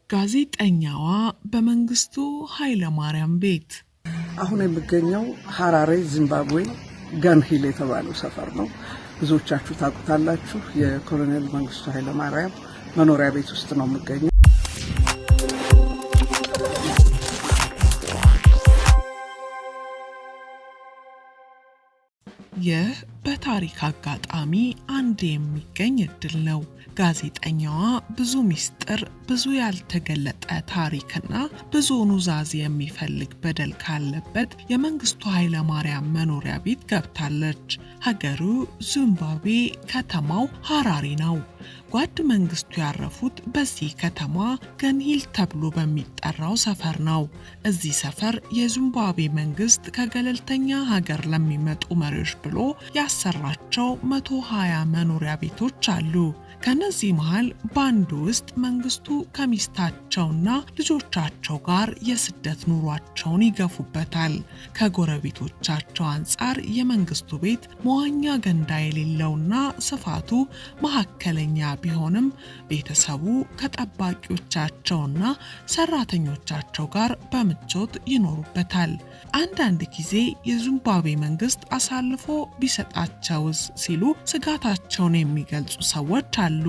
ጋዜጠኛዋ በመንግስቱ ኃይለ ማርያም ቤት አሁን የምገኘው ሐራሬ ዚምባብዌ ገንሂል የተባለው ሰፈር ነው። ብዙዎቻችሁ ታውቁታላችሁ። የኮሎኔል መንግስቱ ኃይለ ማርያም መኖሪያ ቤት ውስጥ ነው የምገኘው። ይህ በታሪክ አጋጣሚ አንድ የሚገኝ እድል ነው። ጋዜጠኛዋ ብዙ ሚስጥር፣ ብዙ ያልተገለጠ ታሪክና ብዙ ኑዛዜ የሚፈልግ በደል ካለበት የመንግስቱ ኃይለ ማርያም መኖሪያ ቤት ገብታለች። ሀገሩ ዚምባብዌ፣ ከተማው ሐራሬ ነው። ጓድ መንግስቱ ያረፉት በዚህ ከተማ ገንሂል ተብሎ በሚጠራው ሰፈር ነው። እዚህ ሰፈር የዚምባብዌ መንግስት ከገለልተኛ ሀገር ለሚመጡ መሪዎች ብሎ ያሰራቸው 120 መኖሪያ ቤቶች አሉ። ከነዚህ መሃል በአንዱ ውስጥ መንግስቱ ከሚስታቸውና ልጆቻቸው ጋር የስደት ኑሯቸውን ይገፉበታል። ከጎረቤቶቻቸው አንጻር የመንግስቱ ቤት መዋኛ ገንዳ የሌለውና ስፋቱ መካከለኛ ቢሆንም ቤተሰቡ ከጠባቂዎቻቸውና ሰራተኞቻቸው ጋር በምቾት ይኖሩበታል። አንዳንድ ጊዜ የዚምባብዌ መንግስት አሳልፎ ቢሰጣቸውስ ሲሉ ስጋታቸውን የሚገልጹ ሰዎች አሉ።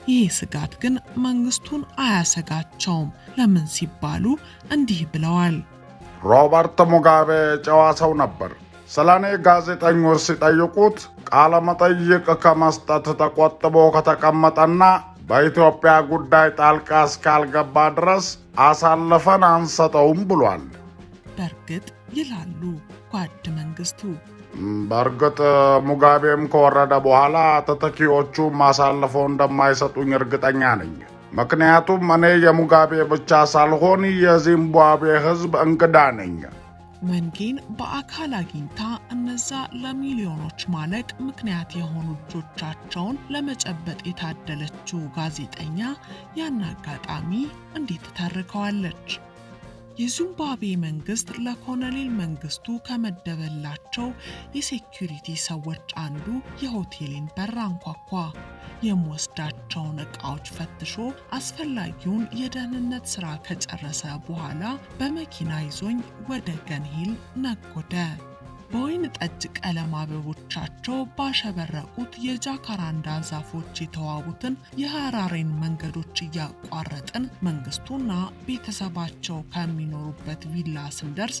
ይህ ስጋት ግን መንግስቱን አያሰጋቸውም። ለምን ሲባሉ እንዲህ ብለዋል። ሮበርት ሙጋቤ ጨዋ ሰው ነበር። ስለኔ ጋዜጠኞች ሲጠይቁት ቃለ መጠይቅ ከመስጠት ተቆጥቦ ከተቀመጠና በኢትዮጵያ ጉዳይ ጣልቃ እስካልገባ ድረስ አሳልፈን አንሰጠውም ብሏል። በእርግጥ ይላሉ ጓድ መንግስቱ። በእርግጥ ሙጋቤም ከወረደ በኋላ ተተኪዎቹም አሳልፈው እንደማይሰጡኝ እርግጠኛ ነኝ። ምክንያቱም እኔ የሙጋቤ ብቻ ሳልሆን የዚምባብዌ ሕዝብ እንግዳ ነኝ። መንጌን በአካል አግኝታ እነዛ ለሚሊዮኖች ማለቅ ምክንያት የሆኑ ልጆቻቸውን ለመጨበጥ የታደለችው ጋዜጠኛ ያን አጋጣሚ እንዴት ተተርከዋለች? የዚምባብዌ መንግስት ለኮሎኔል መንግስቱ ከመደበላቸው የሴኩሪቲ ሰዎች አንዱ የሆቴሌን በር አንኳኳ። የምወስዳቸውን ዕቃዎች ፈትሾ አስፈላጊውን የደህንነት ሥራ ከጨረሰ በኋላ በመኪና ይዞኝ ወደ ገንሂል ነጎደ። በወይን ጠጅ ቀለም አበቦቻቸው ባሸበረቁት የጃካራንዳ ዛፎች የተዋቡትን የሐራሬን መንገዶች እያቋረጥን መንግስቱና ቤተሰባቸው ከሚኖሩበት ቪላ ስንደርስ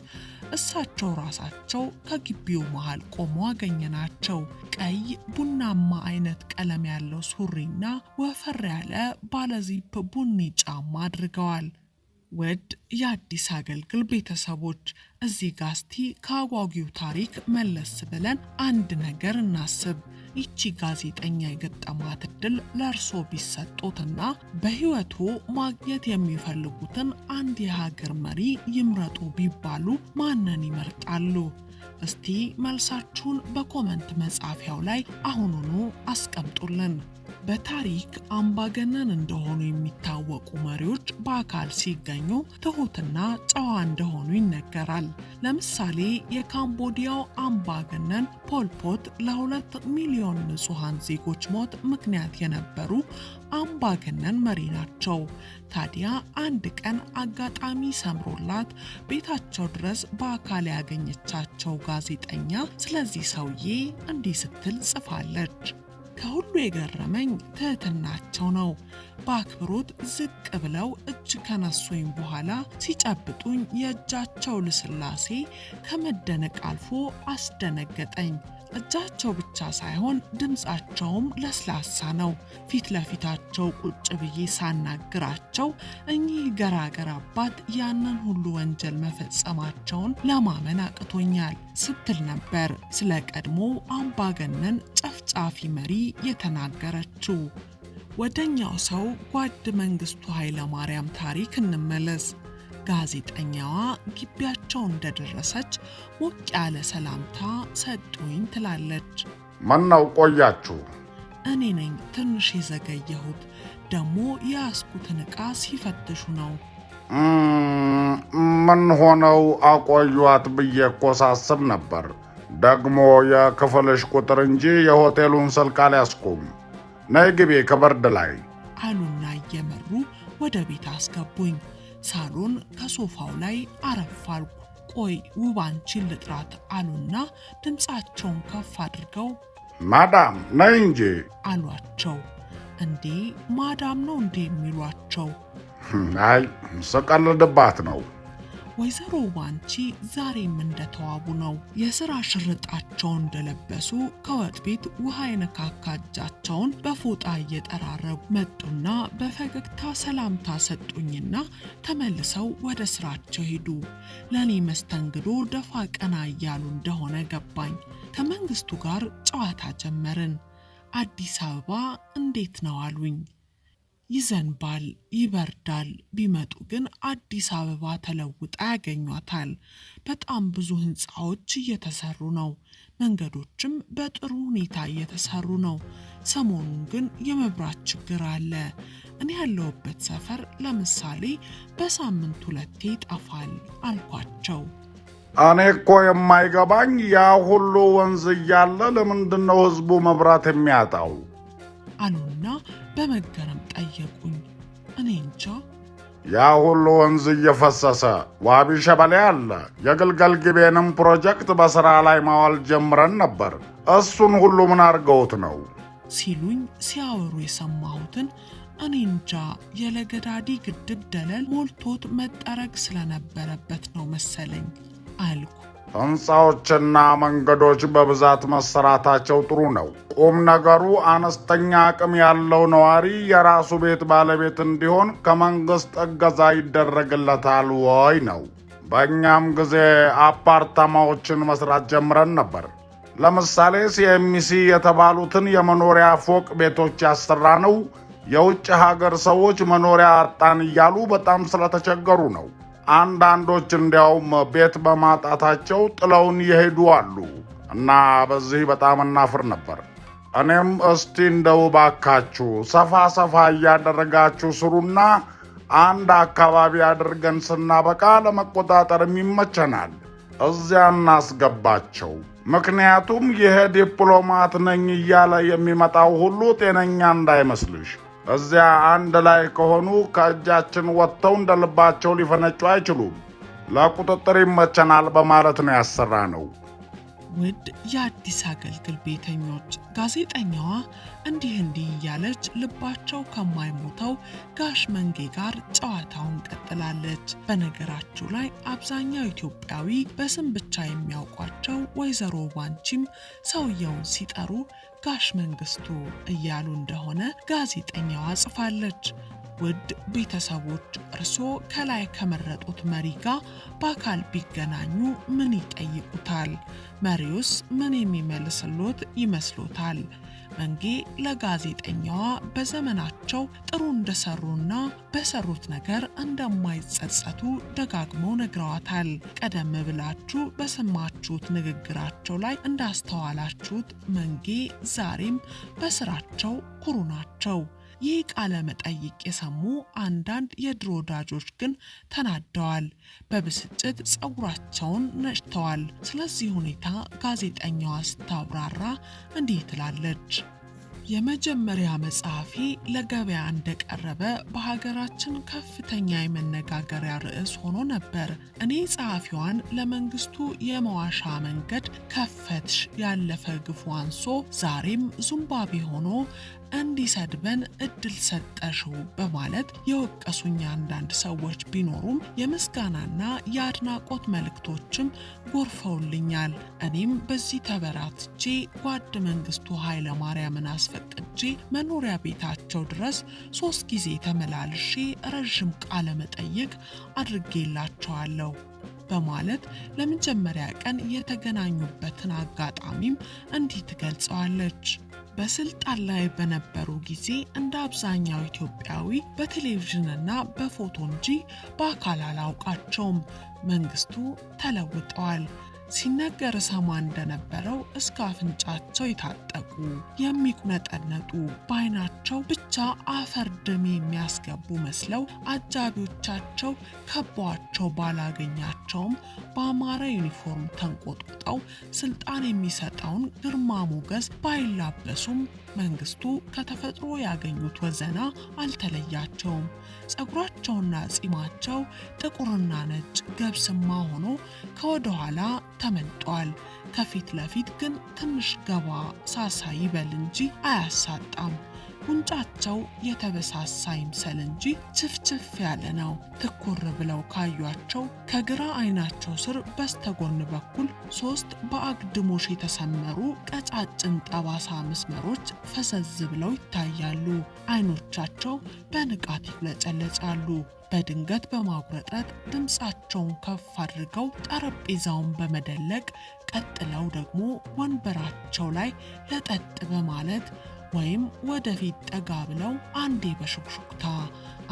እሳቸው ራሳቸው ከግቢው መሃል ቆሞ አገኘናቸው። ቀይ ቡናማ አይነት ቀለም ያለው ሱሪና ወፈር ያለ ባለዚፕ ቡኒ ጫማ አድርገዋል። ውድ የአዲስ አገልግል ቤተሰቦች፣ እዚህ ጋር እስቲ ከአጓጊው ታሪክ መለስ ብለን አንድ ነገር እናስብ። ይቺ ጋዜጠኛ የገጠማት እድል ለእርሶ ቢሰጡትና በህይወቱ ማግኘት የሚፈልጉትን አንድ የሀገር መሪ ይምረጡ ቢባሉ ማንን ይመርጣሉ? እስቲ መልሳችሁን በኮመንት መጻፊያው ላይ አሁኑኑ አስቀምጡልን። በታሪክ አምባገነን እንደሆኑ የሚታወቁ መሪዎች በአካል ሲገኙ ትሁትና ጨዋ እንደሆኑ ይነገራል። ለምሳሌ የካምቦዲያው አምባገነን ፖል ፖት ለ2 ሚሊዮን ንጹሐን ዜጎች ሞት ምክንያት የነበሩ አምባገነን መሪ ናቸው። ታዲያ አንድ ቀን አጋጣሚ ሰምሮላት ቤታቸው ድረስ በአካል ያገኘቻቸው ጋዜጠኛ ስለዚህ ሰውዬ እንዲህ ስትል ጽፋለች። ከሁሉ የገረመኝ ትህትናቸው ነው። በአክብሮት ዝቅ ብለው እጅ ከነሱኝ በኋላ ሲጨብጡኝ የእጃቸው ልስላሴ ከመደነቅ አልፎ አስደነገጠኝ። እጃቸው ብቻ ሳይሆን ድምፃቸውም ለስላሳ ነው። ፊት ለፊታቸው ቁጭ ብዬ ሳናግራቸው እኚህ ገራገር አባት ያንን ሁሉ ወንጀል መፈጸማቸውን ለማመን አቅቶኛል ስትል ነበር ስለ ቀድሞ አምባገነን ጨፍጫፊ መሪ የተናገረችው። ወደኛው ሰው ጓድ መንግስቱ ኃይለ ማርያም ታሪክ እንመለስ። ጋዜጠኛዋ ግቢያቸው እንደደረሰች ሞቅ ያለ ሰላምታ ሰጡኝ ትላለች። ምነው ቆያችሁ? እኔ ነኝ ትንሽ የዘገየሁት፣ ደግሞ የያዝኩትን ዕቃ ሲፈትሹ ነው። ምን ሆነው አቆዩት ብዬ እኮ ሳስብ ነበር። ደግሞ የክፍልሽ ቁጥር እንጂ የሆቴሉን ስልክ አልያዝኩም። ነይ ግቢ ከበርድ ላይ አሉና እየመሩ ወደ ቤት አስገቡኝ። ሳሎን ከሶፋው ላይ አረፍ አልኩ። ቆይ ውብ አንቺን ልጥራት አሉና ድምፃቸውን ከፍ አድርገው ማዳም ነይ እንጂ አሏቸው። እንዴ ማዳም ነው እንዴ የሚሏቸው? አይ ስቀልድባት ነው። ወይዘሮ ባንቺ ዛሬም እንደተዋቡ ነው። የሥራ ሽርጣቸውን እንደለበሱ ከወጥ ቤት ውሃ የነካካ እጃቸውን በፎጣ እየጠራረጉ መጡና በፈገግታ ሰላምታ ሰጡኝና ተመልሰው ወደ ስራቸው ሄዱ። ለኔ መስተንግዶ ደፋ ቀና እያሉ እንደሆነ ገባኝ። ከመንግስቱ ጋር ጨዋታ ጀመርን። አዲስ አበባ እንዴት ነው አሉኝ። ይዘንባል፣ ይበርዳል። ቢመጡ ግን አዲስ አበባ ተለውጣ ያገኟታል። በጣም ብዙ ህንፃዎች እየተሰሩ ነው። መንገዶችም በጥሩ ሁኔታ እየተሰሩ ነው። ሰሞኑን ግን የመብራት ችግር አለ። እኔ ያለሁበት ሰፈር ለምሳሌ በሳምንት 2 ይጠፋል አልኳቸው። እኔ እኮ የማይገባኝ ያ ሁሉ ወንዝ እያለ ለምንድነው ህዝቡ መብራት የሚያጣው? አሉና በመገረም ጠየቁኝ። እኔ እንጃ። ያ ሁሉ ወንዝ እየፈሰሰ ዋቢ ሸበሌ አለ። የግልገል ጊቤንም ፕሮጀክት በሥራ ላይ ማዋል ጀምረን ነበር። እሱን ሁሉ ምን አድርገውት ነው ሲሉኝ ሲያወሩ የሰማሁትን እኔ እንጃ። የለገዳዲ ግድብ ደለል ሞልቶት መጠረግ ስለነበረበት ነው መሰለኝ አልኩ። ሕንፃዎችና መንገዶች በብዛት መሰራታቸው ጥሩ ነው። ቁም ነገሩ አነስተኛ አቅም ያለው ነዋሪ የራሱ ቤት ባለቤት እንዲሆን ከመንግስት እገዛ ይደረግለታል ወይ ነው። በእኛም ጊዜ አፓርታማዎችን መስራት ጀምረን ነበር። ለምሳሌ ሲኤምሲ የተባሉትን የመኖሪያ ፎቅ ቤቶች ያሰራ ነው የውጭ ሀገር ሰዎች መኖሪያ አጣን እያሉ በጣም ስለተቸገሩ ነው። አንዳንዶች እንዲያውም ቤት በማጣታቸው ጥለውን ይሄዱ አሉ እና በዚህ በጣም እናፍር ነበር። እኔም እስቲ እንደው ባካችሁ ሰፋ ሰፋ እያደረጋችሁ ስሩና አንድ አካባቢ አድርገን ስናበቃ ለመቆጣጠርም ይመቸናል። እዚያ እናስገባቸው። ምክንያቱም ይሄ ዲፕሎማት ነኝ እያለ የሚመጣው ሁሉ ጤነኛ እንዳይመስልሽ። እዚያ አንድ ላይ ከሆኑ ከእጃችን ወጥተው እንደልባቸው ሊፈነጩ አይችሉም። ለቁጥጥር ይመቸናል በማለት ነው ያሰራ ነው። ውድ የአዲስ አገልግል ቤተኞች፣ ጋዜጠኛዋ እንዲህ እያለች ልባቸው ከማይሞተው ጋሽ መንጌ ጋር ጨዋታውን ቀጥላለች። በነገራችሁ ላይ አብዛኛው ኢትዮጵያዊ በስም ብቻ የሚያውቋቸው ወይዘሮ ባንቺም ሰውየውን ሲጠሩ ጋሽ መንግስቱ እያሉ እንደሆነ ጋዜጠኛዋ ጽፋለች። ውድ ቤተሰቦች፣ እርስዎ ከላይ ከመረጡት መሪ ጋር በአካል ቢገናኙ ምን ይጠይቁታል? መሪውስ ምን የሚመልስሎት ይመስሎታል? መንጌ ለጋዜጠኛዋ በዘመናቸው ጥሩ እንደሰሩና በሰሩት ነገር እንደማይጸጸቱ ደጋግመው ነግረዋታል። ቀደም ብላችሁ በሰማችሁት ንግግራቸው ላይ እንዳስተዋላችሁት መንጌ ዛሬም በስራቸው ኩሩ ናቸው። ይህ ቃለ መጠይቅ የሰሙ አንዳንድ የድሮ ወዳጆች ግን ተናደዋል። በብስጭት ጸጉራቸውን ነጭተዋል። ስለዚህ ሁኔታ ጋዜጠኛዋ ስታብራራ እንዲህ ትላለች። የመጀመሪያ መጽሐፌ ለገበያ እንደቀረበ በሀገራችን ከፍተኛ የመነጋገሪያ ርዕስ ሆኖ ነበር። እኔ ጸሐፊዋን ለመንግስቱ የመዋሻ መንገድ ከፈትሽ ያለፈ ግፉ አንሶ ዛሬም ዙምባቤ ሆኖ እንዲሰድበን እድል ሰጠሽው በማለት የወቀሱኝ አንዳንድ ሰዎች ቢኖሩም የምስጋናና የአድናቆት መልእክቶችም ጎርፈውልኛል። እኔም በዚህ ተበራትቼ ጓድ መንግስቱ ኃይለ ማርያምን አስፈቅጄ መኖሪያ ቤታቸው ድረስ 3 ጊዜ ተመላልሼ ረዥም ቃለ መጠይቅ አድርጌላቸዋለሁ በማለት ለመጀመሪያ ቀን የተገናኙበትን አጋጣሚም እንዲህ ትገልጸዋለች። በስልጣን ላይ በነበሩ ጊዜ እንደ አብዛኛው ኢትዮጵያዊ በቴሌቪዥንና በፎቶ እንጂ በአካል አላውቃቸውም። መንግስቱ ተለውጠዋል። ሲነገር ሰማ እንደነበረው እስከ አፍንጫቸው የታጠቁ የሚቁነጠነጡ በአይናቸው ብቻ አፈር ድሜ የሚያስገቡ መስለው አጃቢዎቻቸው ከበዋቸው ባላገኛቸውም በአማረ ዩኒፎርም ተንቆጥቁጠው ስልጣን የሚሰጠውን ግርማ ሞገስ ባይላበሱም መንግስቱ ከተፈጥሮ ያገኙት ወዘና አልተለያቸውም። ጸጉራቸውና ጺማቸው ጥቁርና ነጭ ገብስማ ሆኖ ከወደ ኋላ ተመልጧል። ከፊት ለፊት ግን ትንሽ ገባ ሳሳ ይበል እንጂ አያሳጣም። ጉንጫቸው የተበሳሳ ይምሰል እንጂ ችፍችፍ ያለ ነው። ትኩር ብለው ካዩአቸው ከግራ አይናቸው ስር በስተጎን በኩል 3 በአግድሞሽ የተሰመሩ ቀጫጭን ጠባሳ መስመሮች ፈሰዝ ብለው ይታያሉ። አይኖቻቸው በንቃት ይፍለጨለጫሉ። በድንገት በማጉረጥረት ድምፃቸውን ከፍ አድርገው ጠረጴዛውን በመደለቅ ቀጥለው ደግሞ ወንበራቸው ላይ ለጠጥ በማለት ወይም ወደፊት ጠጋ ብለው አንዴ በሹክሹክታ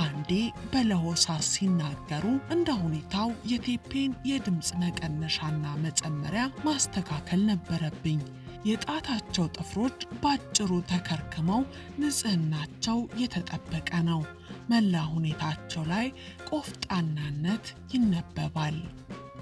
አንዴ በለሆሳስ ሲናገሩ እንደ ሁኔታው የቴፔን የድምፅ መቀነሻና መጨመሪያ ማስተካከል ነበረብኝ። የጣታቸው ጥፍሮች ባጭሩ ተከርክመው ንጽህናቸው የተጠበቀ ነው። መላ ሁኔታቸው ላይ ቆፍጣናነት ይነበባል።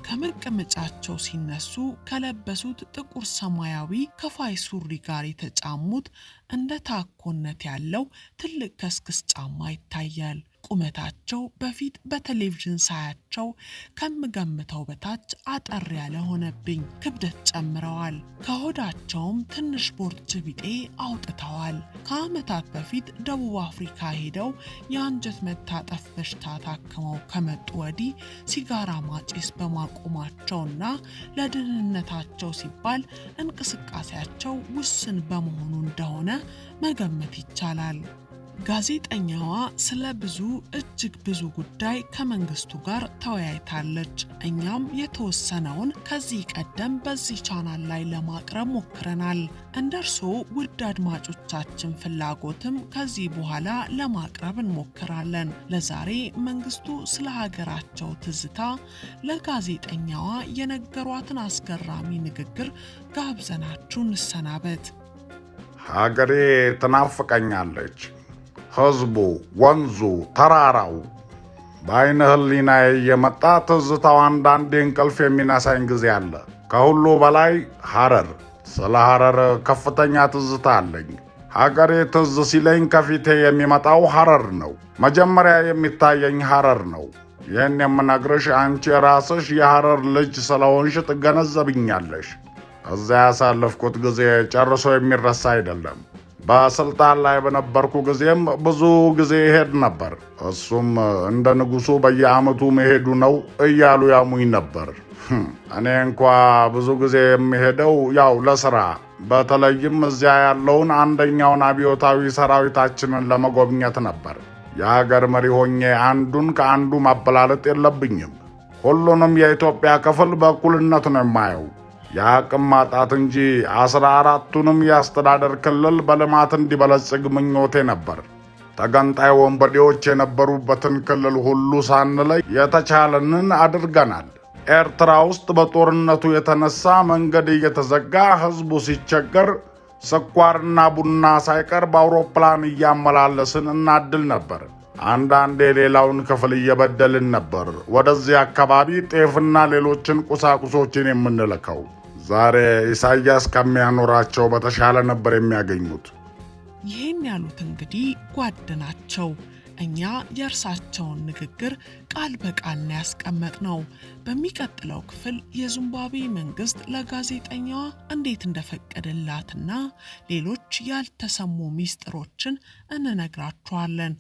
ከመቀመጫቸው ሲነሱ ከለበሱት ጥቁር ሰማያዊ ከፋይ ሱሪ ጋር የተጫሙት እንደ ታኮነት ያለው ትልቅ ከስክስ ጫማ ይታያል። ቁመታቸው በፊት በቴሌቪዥን ሳያቸው ከምገምተው በታች አጠር ያለ ሆነብኝ። ክብደት ጨምረዋል። ከሆዳቸውም ትንሽ ቦርጭ ቢጤ አውጥተዋል። ከዓመታት በፊት ደቡብ አፍሪካ ሄደው የአንጀት መታጠፍ በሽታ ታክመው ከመጡ ወዲህ ሲጋራ ማጨስ በማቆማቸውና ለደህንነታቸው ሲባል እንቅስቃሴያቸው ውስን በመሆኑ እንደሆነ መገመት ይቻላል። ጋዜጠኛዋ ስለ እጅግ ብዙ ጉዳይ ከመንግስቱ ጋር ተወያይታለች። እኛም የተወሰነውን ከዚህ ቀደም በዚህ ቻናል ላይ ለማቅረብ ሞክረናል። እንደርሶ ውድ አድማጮቻችን ፍላጎትም ከዚህ በኋላ ለማቅረብ እንሞክራለን። ለዛሬ መንግስቱ ስለ ሀገራቸው ትዝታ ለጋዜጠኛዋ የነገሯትን አስገራሚ ንግግር ጋብዘናችሁ እንሰናበት። ሀገሬ ትናፍቀኛለች። ህዝቡ፣ ወንዙ፣ ተራራው በአይነ ህሊናዬ የመጣ ትዝታው አንዳንዴ እንቅልፍ የሚነሳኝ ጊዜ አለ። ከሁሉ በላይ ሐረር። ስለ ሐረር ከፍተኛ ትዝታ አለኝ። ሀገሬ ትዝ ሲለኝ ከፊቴ የሚመጣው ሐረር ነው። መጀመሪያ የሚታየኝ ሐረር ነው። ይህን የምነግርሽ አንቺ ራስሽ የሐረር ልጅ ስለሆንሽ ትገነዘብኛለሽ። እዚያ ያሳለፍኩት ጊዜ ጨርሶ የሚረሳ አይደለም። በስልጣን ላይ በነበርኩ ጊዜም ብዙ ጊዜ ይሄድ ነበር። እሱም እንደ ንጉሱ በየዓመቱ መሄዱ ነው እያሉ ያሙኝ ነበር። እኔ እንኳ ብዙ ጊዜ የሚሄደው ያው ለስራ፣ በተለይም እዚያ ያለውን አንደኛውን አብዮታዊ ሰራዊታችንን ለመጎብኘት ነበር። የሀገር መሪ ሆኜ አንዱን ከአንዱ ማበላለጥ የለብኝም። ሁሉንም የኢትዮጵያ ክፍል በእኩልነት ነው የማየው። የአቅም ማጣት እንጂ 14ቱንም የአስተዳደር ክልል በልማት እንዲበለጽግ ምኞቴ ነበር። ተገንጣይ ወንበዴዎች የነበሩበትን ክልል ሁሉ ሳንለይ የተቻለንን አድርገናል። ኤርትራ ውስጥ በጦርነቱ የተነሳ መንገድ እየተዘጋ ህዝቡ ሲቸገር ስኳርና ቡና ሳይቀር በአውሮፕላን እያመላለስን እናድል ነበር። አንዳንዴ ሌላውን ክፍል እየበደልን ነበር ወደዚህ አካባቢ ጤፍና ሌሎችን ቁሳቁሶችን የምንልከው። ዛሬ ኢሳያስ ከሚያኖራቸው በተሻለ ነበር የሚያገኙት። ይህን ያሉት እንግዲህ ጓድ ናቸው። እኛ የእርሳቸውን ንግግር ቃል በቃል ያስቀመጥነው። በሚቀጥለው ክፍል የዚምባብዌ መንግስት ለጋዜጠኛዋ እንዴት እንደፈቀደላትና ሌሎች ያልተሰሙ ሚስጥሮችን እንነግራችኋለን።